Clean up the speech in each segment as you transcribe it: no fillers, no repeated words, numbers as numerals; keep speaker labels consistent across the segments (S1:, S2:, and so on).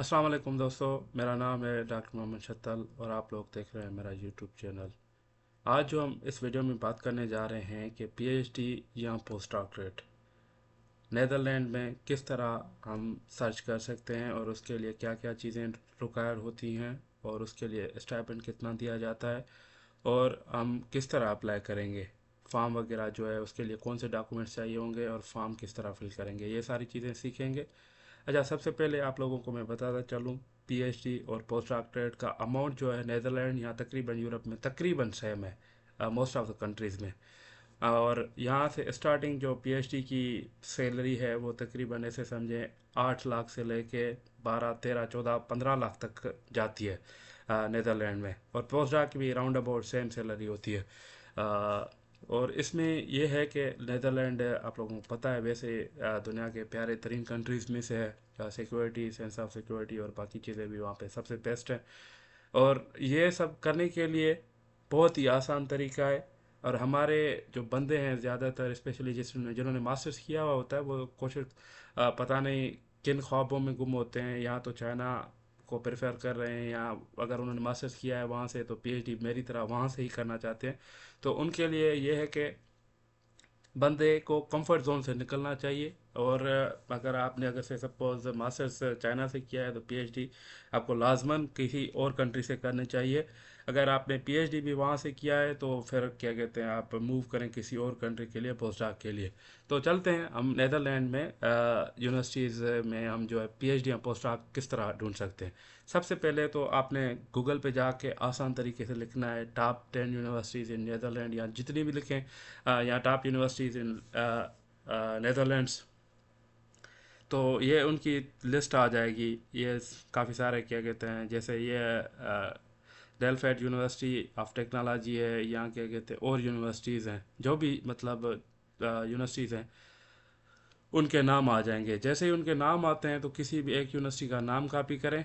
S1: अस्सलाम वालेकुम दोस्तों, मेरा नाम है डॉक्टर मोहम्मद शत्तल और आप लोग देख रहे हैं मेरा यूट्यूब चैनल। आज जो हम इस वीडियो में बात करने जा रहे हैं कि पीएचडी या पोस्ट डॉक्टरेट नेदरलैंड में किस तरह हम सर्च कर सकते हैं और उसके लिए क्या क्या चीज़ें रिक्वायर होती हैं और उसके लिए स्टाइपेंड कितना दिया जाता है और हम किस तरह अप्लाई करेंगे। फॉर्म वगैरह जो है उसके लिए कौन से डॉक्यूमेंट्स चाहिए होंगे और फॉर्म किस तरह फिल करेंगे, ये सारी चीज़ें सीखेंगे। अच्छा, सबसे पहले आप लोगों को मैं बताता चलूँ, पीएचडी और पोस्ट डॉक्टरेट का अमाउंट जो है नेदरलैंड या तकरीबन यूरोप में तकरीबन सेम है मोस्ट ऑफ द कंट्रीज़ में। और यहाँ से स्टार्टिंग जो पीएचडी की सैलरी है वो तकरीबन ऐसे समझें 8 लाख से लेके 12 13 14 15 लाख तक जाती है नेदरलैंड में। और पोस्ट डॉक की भी राउंड अबाउट सेम सैलरी होती है। और इसमें यह है कि नेदरलैंड आप लोगों को पता है वैसे दुनिया के प्यारे तरीन कंट्रीज़ में से है। सिक्योरिटी, सेंस ऑफ सिक्योरिटी और बाकी चीज़ें भी वहाँ पे सबसे बेस्ट है। और ये सब करने के लिए बहुत ही आसान तरीका है। और हमारे जो बंदे हैं ज़्यादातर, स्पेशली जिन्होंने मास्टर्स किया हुआ होता है, वो कोशिश पता नहीं किन ख्वाबों में गुम होते हैं। या तो चाइना को प्रेफर कर रहे हैं या अगर उन्होंने मास्टर्स किया है वहाँ से तो पीएचडी मेरी तरह वहाँ से ही करना चाहते हैं। तो उनके लिए ये है कि बंदे को कंफर्ट जोन से निकलना चाहिए। और अगर से सपोज मास्टर्स चाइना से किया है तो पीएचडी आपको लाजमन किसी और कंट्री से करनी चाहिए। अगर आपने पीएचडी भी वहाँ से किया है तो फिर क्या कहते हैं, आप मूव करें किसी और कंट्री के लिए पोस्ट डॉक के लिए। तो चलते हैं हम नेदरलैंड में यूनिवर्सिटीज़ में हम जो है पीएचडी या पोस्ट डॉक किस तरह ढूंढ सकते हैं। सबसे पहले तो आपने गूगल पे जाके आसान तरीके से लिखना है टॉप 10 यूनिवर्सिटीज़ इन नेदरलैंड, या जितनी भी लिखें या टॉप यूनिवर्सिटीज़ इन नेदरलैंड्स। तो ये उनकी लिस्ट आ जाएगी। ये काफ़ी सारे क्या कहते हैं, जैसे ये डेल्फेट यूनिवर्सिटी ऑफ टेक्नोलॉजी है, या क्या कहते हैं और यूनिवर्सिटीज़ हैं, जो भी मतलब यूनिवर्सिटीज़ हैं उनके नाम आ जाएंगे। जैसे ही उनके नाम आते हैं तो किसी भी एक यूनिवर्सिटी का नाम कॉपी करें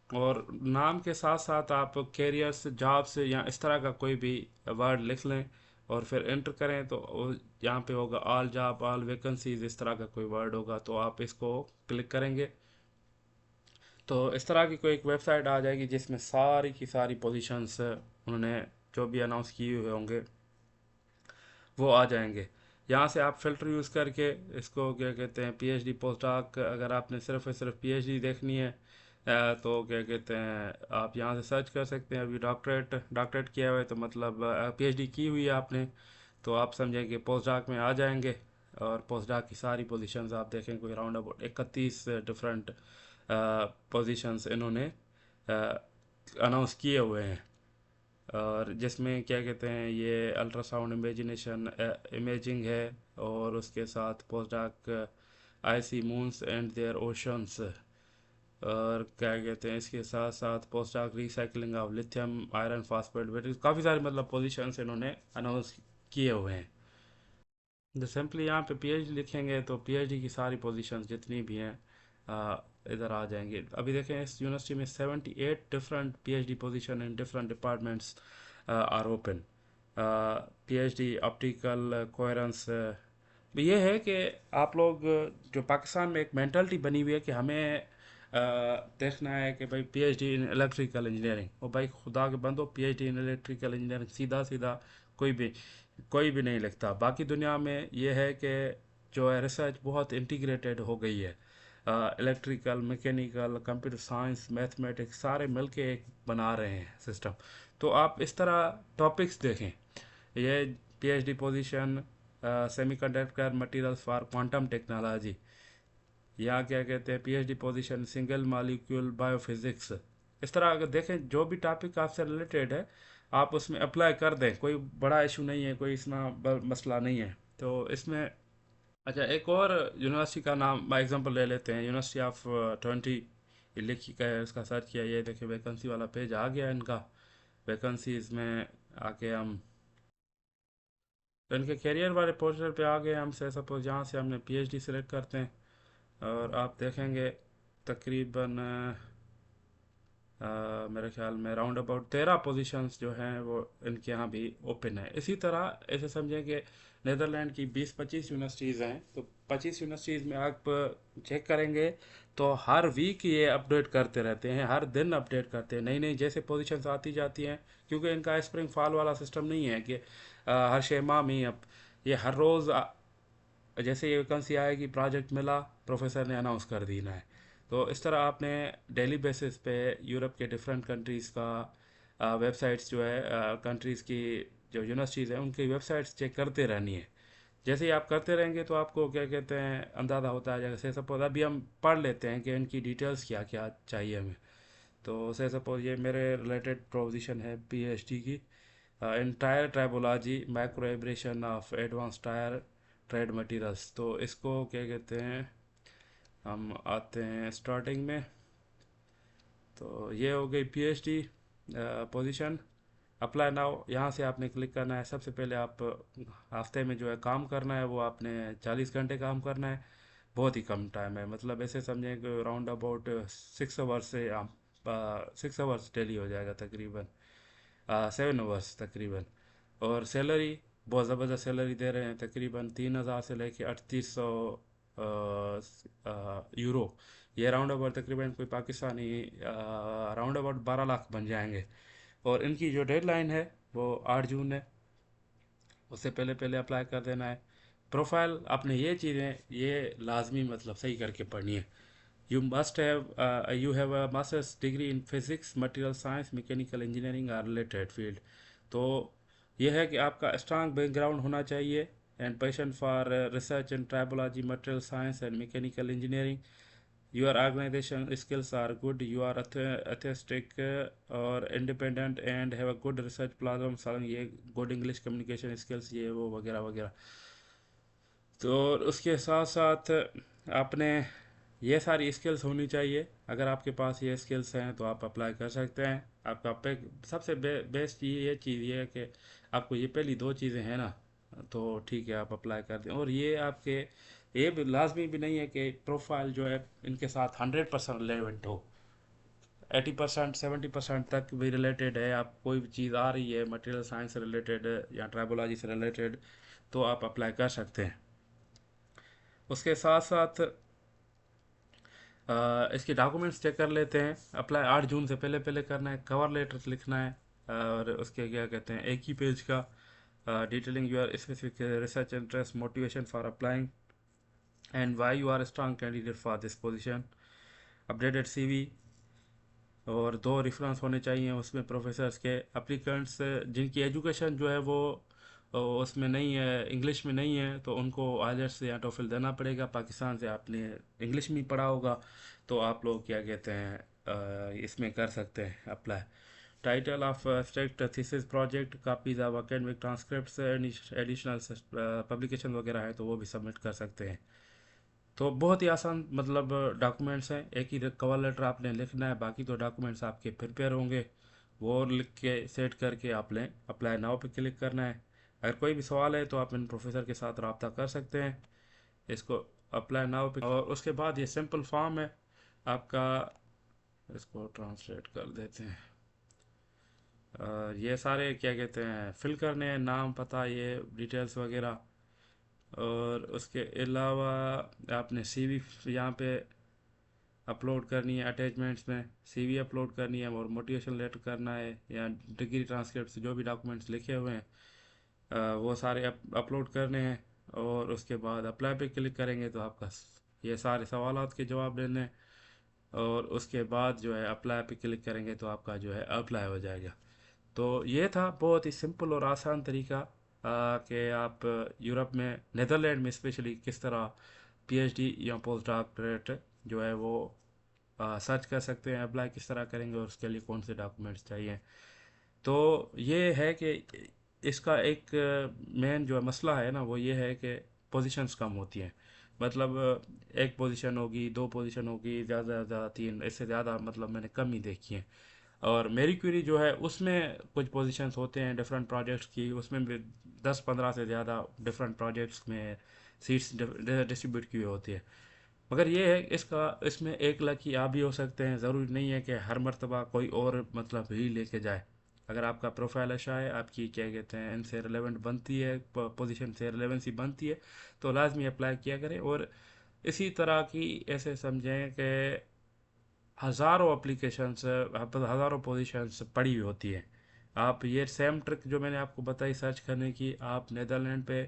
S1: और नाम के साथ साथ आप कैरियर्स, जॉब्स या इस तरह का कोई भी वर्ड लिख लें और फिर एंटर करें तो यहाँ पे होगा ऑल जॉब, ऑल वैकेंसीज, इस तरह का कोई वर्ड होगा तो आप इसको क्लिक करेंगे तो इस तरह की कोई एक वेबसाइट आ जाएगी जिसमें सारी की सारी पोजीशंस उन्होंने जो भी अनाउंस किए हुए होंगे वो आ जाएंगे। यहाँ से आप फ़िल्टर यूज़ करके इसको क्या कहते हैं, पीएचडी पोस्ट डॉक, अगर आपने सिर्फ और सिर्फ पीएचडी देखनी है तो क्या कहते हैं आप यहाँ से सर्च कर सकते हैं। अभी डॉक्टरेट डॉक्टरेट किया हुआ है तो मतलब पीएचडी की हुई है आपने, तो आप समझें कि पोस्ट डॉक में आ जाएंगे। और पोस्ट डॉक की सारी पोजीशंस आप देखें, कोई राउंड अबाउट 31 डिफरेंट पोजीशंस इन्होंने अनाउंस किए हुए हैं। और जिसमें क्या कहते हैं, ये अल्ट्रासाउंड इमेजिनेशन इमेजिंग है और उसके साथ post doc icy moons and their oceans. और क्या कहते हैं, इसके साथ साथ post doc recycling of lithium iron phosphate battery, काफ़ी सारे मतलब पोजीशंस इन्होंने अनाउंस किए हुए हैं। जो सिंपली यहाँ पे पीएचडी लिखेंगे तो पीएचडी की सारी पोजीशंस जितनी भी हैं इधर आ जाएंगे। अभी देखें इस यूनिवर्सिटी में 78 different PhD position in different departments are open. PhD optical coherence. ये है कि आप लोग जो पाकिस्तान में एक मेंटालिटी बनी हुई है कि हमें देखना है कि भाई पीएचडी इन इलेक्ट्रिकल इंजीनियरिंग, और भाई खुदा के बंदो पीएचडी इन इलेक्ट्रिकल इंजीनियरिंग सीधा सीधा कोई भी नहीं लिखता। बाकी दुनिया में ये है कि जो है रिसर्च बहुत इंटीग्रेटेड हो गई है। Electrical, mechanical, computer science, mathematics सारे मिलके एक बना रहे हैं सिस्टम। तो आप इस तरह टॉपिक्स देखें। ये PhD position semiconductor materials for quantum technology, या क्या कहते हैं PhD position single molecule biophysics. इस तरह अगर देखें जो भी टॉपिक आपसे रिलेटेड है आप उसमें अप्लाई कर दें, कोई बड़ा इशू नहीं है, कोई इसमें मसला नहीं है। तो इसमें अच्छा, एक और यूनिवर्सिटी का नाम एग्जांपल ले लेते हैं, यूनिवर्सिटी ऑफ 20 लिखी का है, उसका सर्च किया, ये देखिए वैकेंसी वाला पेज आ गया इनका। वैकेंसीज में आके हम तो इनके करियर वाले पोर्टल पे आ गए हम से सपोज, यहाँ से हमने पीएचडी सेलेक्ट करते हैं और आप देखेंगे तकरीबन मेरे ख्याल में राउंड अबाउट 13 पोजीशंस जो हैं वो इनके यहाँ भी ओपन है। इसी तरह ऐसे समझें कि नेदरलैंड की 20-25 यूनिवर्सिटीज़ हैं तो 25 यूनिवर्सिटीज़ में आप चेक करेंगे तो हर वीक ये अपडेट करते रहते हैं, हर दिन अपडेट करते हैं, नई नई जैसे पोजीशंस आती जाती हैं। क्योंकि इनका स्प्रिंग फॉल वाला सिस्टम नहीं है कि हर 6 माह में अब ये हर रोज़ जैसे ये वैकेंसी आएगी, प्रोजेक्ट मिला, प्रोफेसर ने अनाउंस कर देना है। तो इस तरह आपने डेली बेसिस पे यूरोप के डिफरेंट कंट्रीज़ का वेबसाइट्स जो है, कंट्रीज़ की जो यूनिवर्सिटीज़ हैं उनकी वेबसाइट्स चेक करते रहनी है। जैसे ही आप करते रहेंगे तो आपको क्या कहते हैं अंदाज़ा होता है। जैसे सपोज अभी हम पढ़ लेते हैं कि इनकी डिटेल्स क्या क्या चाहिए हमें। तो से सपोज ये मेरे रिलेटेड प्रोविज़न है पीएचडी की, in tyre tribology micro abrasion of advance tyre tread materials. तो इसको क्या कहते हैं, हम आते हैं स्टार्टिंग में। तो ये हो गई पीएचडी पोजीशन। अप्लाई नाउ, यहाँ से आपने क्लिक करना है। सबसे पहले आप हफ्ते में जो है काम करना है वो आपने 40 घंटे काम करना है। बहुत ही कम टाइम है, मतलब ऐसे समझें कि राउंड अबाउट 6 आवर्स से आप 6 आवर्स डेली हो जाएगा तकरीबन, 7 आवर्स तकरीबन। और सैलरी बहुत ज़बरदस्त सैलरी दे रहे हैं, तकरीबन 3,000 से लेके 3800 यूरो। ये राउंड अबाउट तकरीबन कोई पाकिस्तानी राउंड अबाउट 12 लाख बन जाएंगे। और इनकी जो डेडलाइन है वो 8 जून है, उससे पहले पहले अप्लाई कर देना है। प्रोफाइल आपने ये चीज़ें ये लाजमी मतलब सही करके पढ़नी है। You have a masters degree in physics, material science, mechanical engineering और रिलेटेड फील्ड। तो ये है कि आपका स्ट्रांग बैकग्राउंड होना चाहिए and passion for research in tribology, material science and mechanical engineering. Your organization skills are good. You are atheistic or independent and have a good research problem solving, ये good English communication skills, ये वो वगैरह वगैरह। तो उसके साथ साथ आपने ये सारी स्किल्स होनी चाहिए। अगर आपके पास ये स्किल्स हैं तो आप अप्लाई कर सकते हैं। आपका सबसे बेस्ट ये चीज़ ये है कि आपको ये पहली दो चीज़ें हैं ना, तो ठीक है आप अप्लाई कर दें। और ये आपके ये भी लाजमी भी नहीं है कि प्रोफाइल जो है इनके साथ 100% रिलेवेंट हो। 80% 70% तक भी रिलेटेड है। आप कोई भी चीज़ आ रही है मटेरियल साइंस से रिलेटेड या ट्राइबोलॉजी से रिलेटेड तो आप अप्लाई कर सकते हैं। उसके साथ साथ इसके डॉक्यूमेंट्स चेक कर लेते हैं। अप्लाई 8 जून से पहले पहले करना है। कवर लेटर लिखना है और उसके क्या कहते हैं एक ही पेज का, detailing your specific research interest, motivation for applying and why you are strong candidate for this position. Updated CV और 2 रेफरेंस होने चाहिए उसमें प्रोफेसर्स के। अप्लीकेंट्स जिनकी एजुकेशन जो है वो उसमें नहीं है, इंग्लिश में नहीं है, तो उनको आइलेट्स या टोफिल देना पड़ेगा। पाकिस्तान से आपने इंग्लिश में ही पढ़ा होगा तो आप लोग क्या कहते हैं इसमें कर सकते हैं apply. Title of abstract, thesis, project, copies of academic transcripts, additional publication वगैरह है तो वो भी सबमिट कर सकते हैं। तो बहुत ही आसान मतलब डॉक्यूमेंट्स हैं। एक ही कवर लेटर आपने लिखना है, बाकी तो डॉक्यूमेंट्स आपके प्रिपेयर होंगे। वो लिख के सेट करके आपने अप्लाई नाउ पे क्लिक करना है। अगर कोई भी सवाल है तो आप इन प्रोफेसर के साथ रब्ता कर सकते हैं। इसको अप्लाई नाउ पे, और उसके बाद ये सिंपल फॉर्म है आपका। इसको ट्रांसलेट कर देते हैं। ये सारे क्या कहते हैं फिल करने हैं, नाम पता ये डिटेल्स वगैरह। और उसके अलावा आपने सीवी यहाँ पे अपलोड करनी है, अटैचमेंट्स में सीवी अपलोड करनी है और मोटिवेशन लेटर करना है या डिग्री ट्रांसक्रिप्ट जो भी डॉक्यूमेंट्स लिखे हुए हैं वो सारे अपलोड करने हैं। और उसके बाद अप्लाई पे क्लिक करेंगे तो आपका ये सारे सवालात के जवाब देने हैं। और उसके बाद जो है अप्लाई पे क्लिक करेंगे तो आपका जो है अप्लाई हो जाएगा। तो ये था बहुत ही सिंपल और आसान तरीका कि आप यूरोप में नेदरलैंड में स्पेशली किस तरह पीएचडी या पोस्ट डॉक्टरेट जो है वो सर्च कर सकते हैं। अप्लाई किस तरह करेंगे और उसके लिए कौन से डॉक्यूमेंट्स चाहिए। तो ये है कि इसका एक मेन जो मसला है ना वो ये है कि पोजीशंस कम होती हैं। मतलब एक पोजीशन होगी, 2 पोजीशन होगी, ज़्यादा से ज़्यादा 3, इससे ज़्यादा मतलब मैंने कम ही देखी है। और मेरी क्वेरी जो है उसमें कुछ पोजीशंस होते हैं डिफरेंट प्रोजेक्ट्स की, उसमें भी 10-15 से ज़्यादा डिफरेंट प्रोजेक्ट्स में सीट्स डिस्ट्रीब्यूट की हुई होती है। मगर ये है इसका इसमें एक लकी आप भी हो सकते हैं। ज़रूरी नहीं है कि हर मर्तबा कोई और मतलब ही लेके जाए। अगर आपका प्रोफाइल अच्छा है, आपकी क्या कहते हैं इनसे रिलेवेंट बनती है, पोजीशन से रिलेवेंसी बनती है, तो लाजमी अप्लाई किया करें। और इसी तरह की ऐसे समझें कि हज़ारों एप्लीकेशंस, हज़ारों पोजीशंस पड़ी हुई होती हैं। आप ये सेम ट्रिक जो मैंने आपको बताई सर्च करने की, आप नेदरलैंड पे,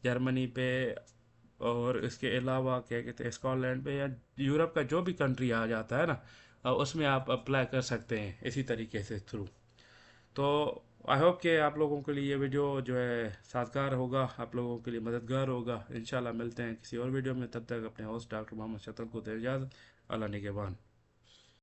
S1: जर्मनी पे, और इसके अलावा क्या कहते हैं स्कॉटलैंड पे, या यूरोप का जो भी कंट्री आ जाता है ना, उसमें आप अप्लाई कर सकते हैं इसी तरीके से थ्रू। तो आई होप कि आप लोगों के लिए ये वीडियो जो है साजगार होगा, आप लोगों के लिए मददगार होगा। इंशाल्लाह मिलते हैं किसी और वीडियो में, तब तक अपने होस्ट डॉक्टर मोहम्मद शतल को दे इजाज़त। अल्लाह निगहबान।